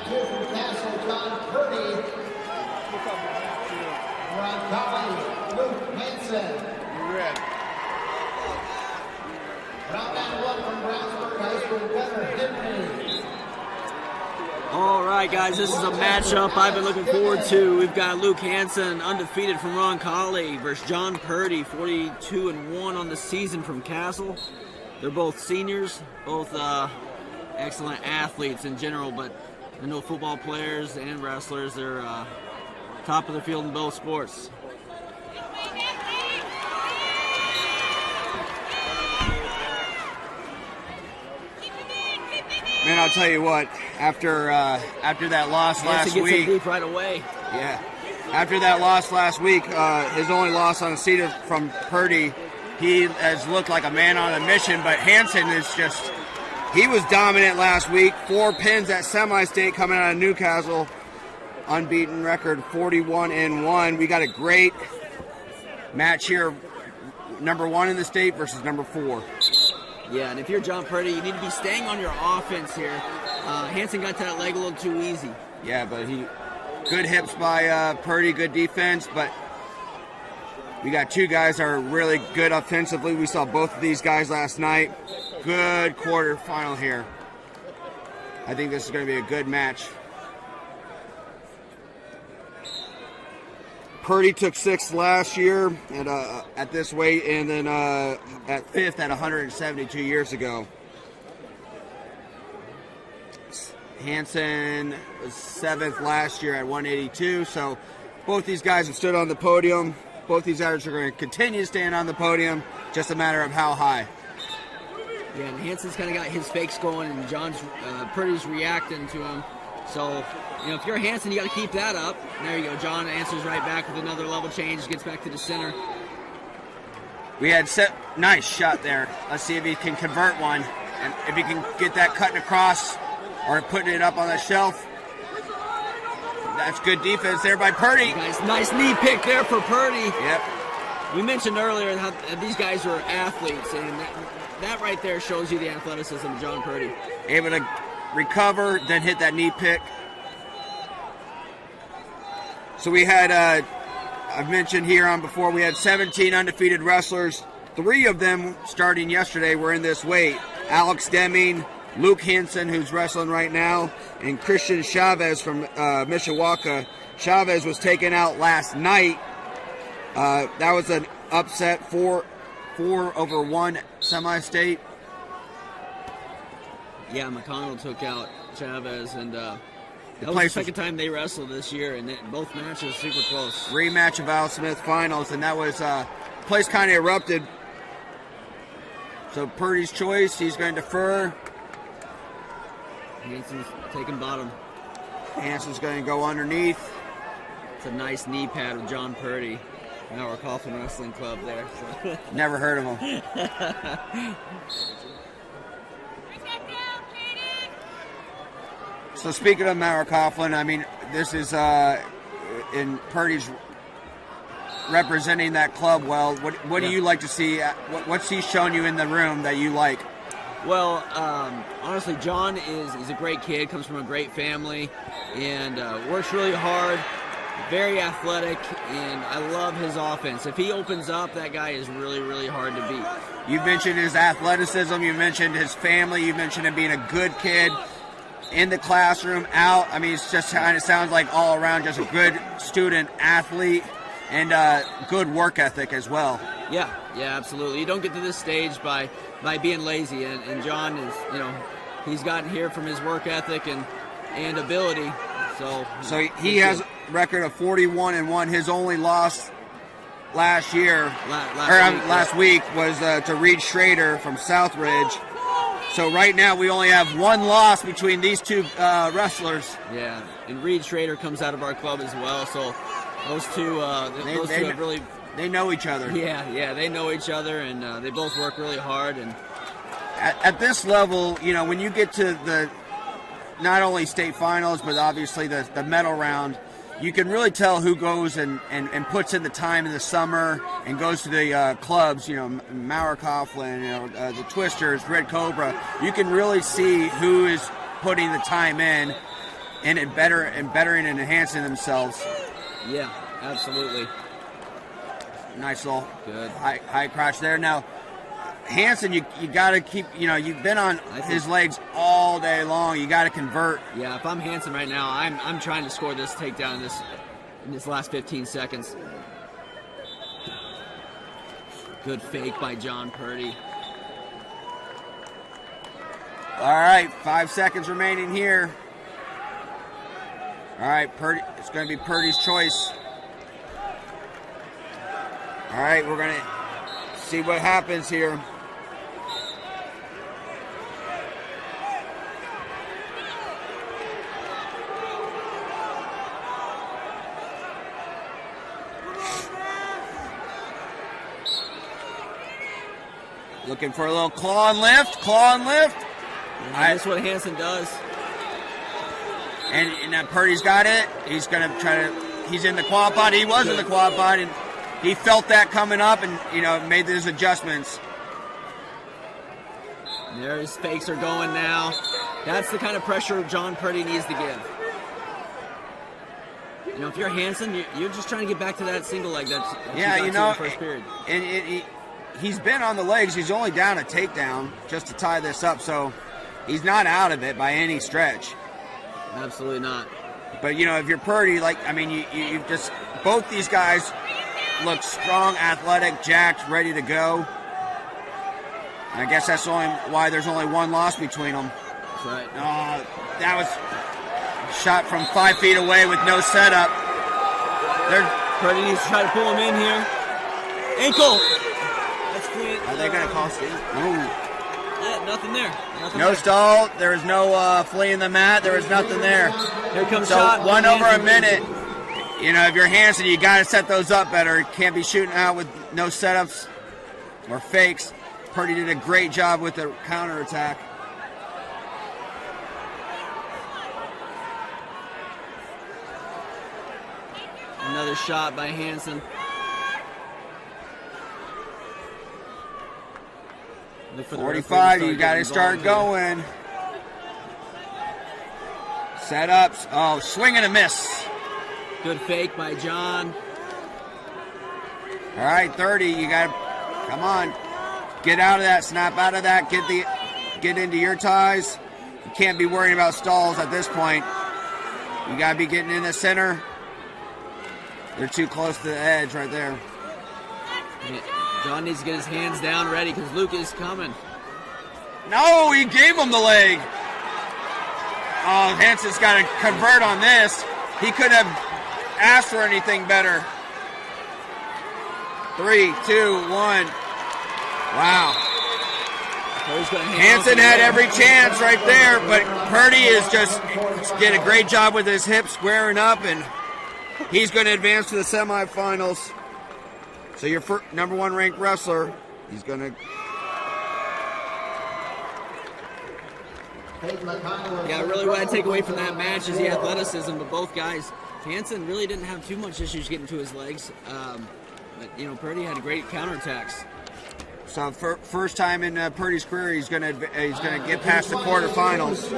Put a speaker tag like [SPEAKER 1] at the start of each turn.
[SPEAKER 1] 2 from Castle, John Purdy. Ron Colley, Luke Hansen. Round and 1 from Brownsburg High School, Gunnar Henry.
[SPEAKER 2] All right, guys, this is a matchup I've been looking forward to. We've got Luke Hansen, undefeated from Ron Colley, versus John Purdy, 42-1 on the season from Castle. They're both seniors, both excellent athletes in general, but I know football players and wrestlers. They're top of their field in both sports.
[SPEAKER 3] Man, I'll tell you what. After that loss last
[SPEAKER 2] gets
[SPEAKER 3] week,
[SPEAKER 2] deep right away.
[SPEAKER 3] yeah. After that loss last week, his only loss on the season from Purdy, he has looked like a man on a mission. But Hansen is he was dominant last week. 4 pins at semi-state coming out of Newcastle, unbeaten record 41-1. We got a great match here. Number 1 in the state versus number 4.
[SPEAKER 2] Yeah, and if you're John Purdy, you need to be staying on your offense here. Hansen got to that leg a little too easy.
[SPEAKER 3] Yeah, but good hips by Purdy, good defense, but we got 2 guys that are really good offensively. We saw both of these guys last night. Good quarterfinal here. I think this is going to be a good match. Purdy took 6th last year at this weight, and then at 5th at 172 years ago. Hansen was 7th last year at 182. So both these guys have stood on the podium. Both these guys are going to continue to stand on the podium. Just a matter of how high.
[SPEAKER 2] Yeah, and Hansen's kind of got his fakes going, and Purdy's reacting to him. So, if you're Hansen, you got to keep that up. There you go. John answers right back with another level change, gets back to the center.
[SPEAKER 3] We had nice shot there. Let's see if he can convert one. And if he can get that cutting across or putting it up on the shelf. That's good defense there by Purdy.
[SPEAKER 2] Nice knee pick there for Purdy.
[SPEAKER 3] Yep.
[SPEAKER 2] We mentioned earlier how these guys are athletes, and that right there shows you the athleticism of John Purdy.
[SPEAKER 3] Able to recover, then hit that knee pick. So we had, I've mentioned here on before, we had 17 undefeated wrestlers. 3 of them starting yesterday were in this weight. Alex Deming, Luke Hansen, who's wrestling right now, and Christian Chavez from Mishawaka. Chavez was taken out last night. That was an upset, 4-1 semi-state.
[SPEAKER 2] Yeah, McConnell took out Chavez, and that was the second time they wrestled this year, and both matches super close.
[SPEAKER 3] Rematch of Al Smith finals, and that was place kind of erupted. So Purdy's choice, he's going to defer.
[SPEAKER 2] Hansen's taking bottom.
[SPEAKER 3] Hansen's going to go underneath.
[SPEAKER 2] It's a nice knee pad with John Purdy. Now we're Coughlin Wrestling Club there. So.
[SPEAKER 3] Never heard of him. So speaking of Mauer Coughlin, I mean, this is in Purdy's representing that club well. What do you like to see? What's he shown you in the room that you like?
[SPEAKER 2] Well, honestly, John is a great kid, comes from a great family, and works really hard, very athletic, and I love his offense. If he opens up, that guy is really, really hard to beat.
[SPEAKER 3] You mentioned his athleticism, you mentioned his family, you mentioned him being a good kid in the classroom, out. I mean, it's just kind of sounds like all around just a good student, athlete, and good work ethic as well.
[SPEAKER 2] Yeah, absolutely. You don't get to this stage by being lazy, and John is, he's gotten here from his work ethic and ability. So
[SPEAKER 3] he has a record of 41-1. His only loss last week was to Reed Schrader from Southridge. So right now we only have 1 loss between these 2 wrestlers.
[SPEAKER 2] Yeah, and Reed Schrader comes out of our club as well. So those two have really.
[SPEAKER 3] They know each other.
[SPEAKER 2] Yeah, they know each other, and they both work really hard. And
[SPEAKER 3] at this level, when you get to the not only state finals, but obviously the medal round, you can really tell who goes and puts in the time in the summer and goes to the clubs, Mauer Coughlin, the Twisters, Red Cobra. You can really see who is putting the time in. and bettering and enhancing themselves.
[SPEAKER 2] Yeah, absolutely.
[SPEAKER 3] Nice little
[SPEAKER 2] Good.
[SPEAKER 3] high crotch there. Now, Hansen, you got to keep, you've been on his legs all day long. You got to convert.
[SPEAKER 2] Yeah, if I'm Hansen right now, I'm trying to score this takedown in this last 15 seconds. Good fake by John Purdy.
[SPEAKER 3] All right, 5 seconds remaining here. All right, Purdy. It's going to be Purdy's choice. All right, we're going to see what happens here. Looking for a little claw and lift,
[SPEAKER 2] That's what Hansen does.
[SPEAKER 3] And Purdy's got it. He's going to try to, he's in the quad pod. He was in the quad pod, and he felt that coming up and, made those adjustments.
[SPEAKER 2] There his fakes are going now. That's the kind of pressure John Purdy needs to give. If you're Hansen, you're just trying to get back to that single leg that you got to in the first period.
[SPEAKER 3] And he's been on the legs. He's only down a takedown just to tie this up, so he's not out of it by any stretch.
[SPEAKER 2] Absolutely not.
[SPEAKER 3] But, if you're Purdy, you just, both these guys look strong, athletic, jacked, ready to go. And I guess that's why there's only one loss between them.
[SPEAKER 2] That's right.
[SPEAKER 3] That was a shot from 5 feet away with no setup.
[SPEAKER 2] Purdy needs to try to pull him in here. Ankle! That's clean.
[SPEAKER 3] Are they going to call Steve?
[SPEAKER 2] Yeah, nothing there.
[SPEAKER 3] No stall. There is no fleeing the mat. There is nothing there.
[SPEAKER 2] Here comes
[SPEAKER 3] so
[SPEAKER 2] shot.
[SPEAKER 3] 1 over a minute. If you're Hansen, you got to set those up better. You can't be shooting out with no setups or fakes. Purdy did a great job with the counterattack.
[SPEAKER 2] Another shot by Hansen. Look for the
[SPEAKER 3] 45, you got to start going. Setups. Oh, swing and a miss.
[SPEAKER 2] Good fake by John.
[SPEAKER 3] All right, 30. You got to, come on. Get out of that. Snap out of that. Get into your ties. You can't be worrying about stalls at this point. You got to be getting in the center. They're too close to the edge right there.
[SPEAKER 2] John needs to get his hands down ready because Luke is coming.
[SPEAKER 3] No, he gave him the leg. Oh, Hansen's got to convert on this. He could have asked for anything better. 3, 2, 1. Wow. Hansen had every chance right there, but Purdy did a great job with his hips squaring up, and he's going to advance to the semifinals. So your number 1 ranked wrestler, he's going to...
[SPEAKER 2] Yeah, really what I take away from that match is the athleticism, but both guys, Hansen really didn't have too much issues getting to his legs. But, Purdy had great counterattacks.
[SPEAKER 3] So first time in Purdy's career, he's gonna get past the quarterfinals.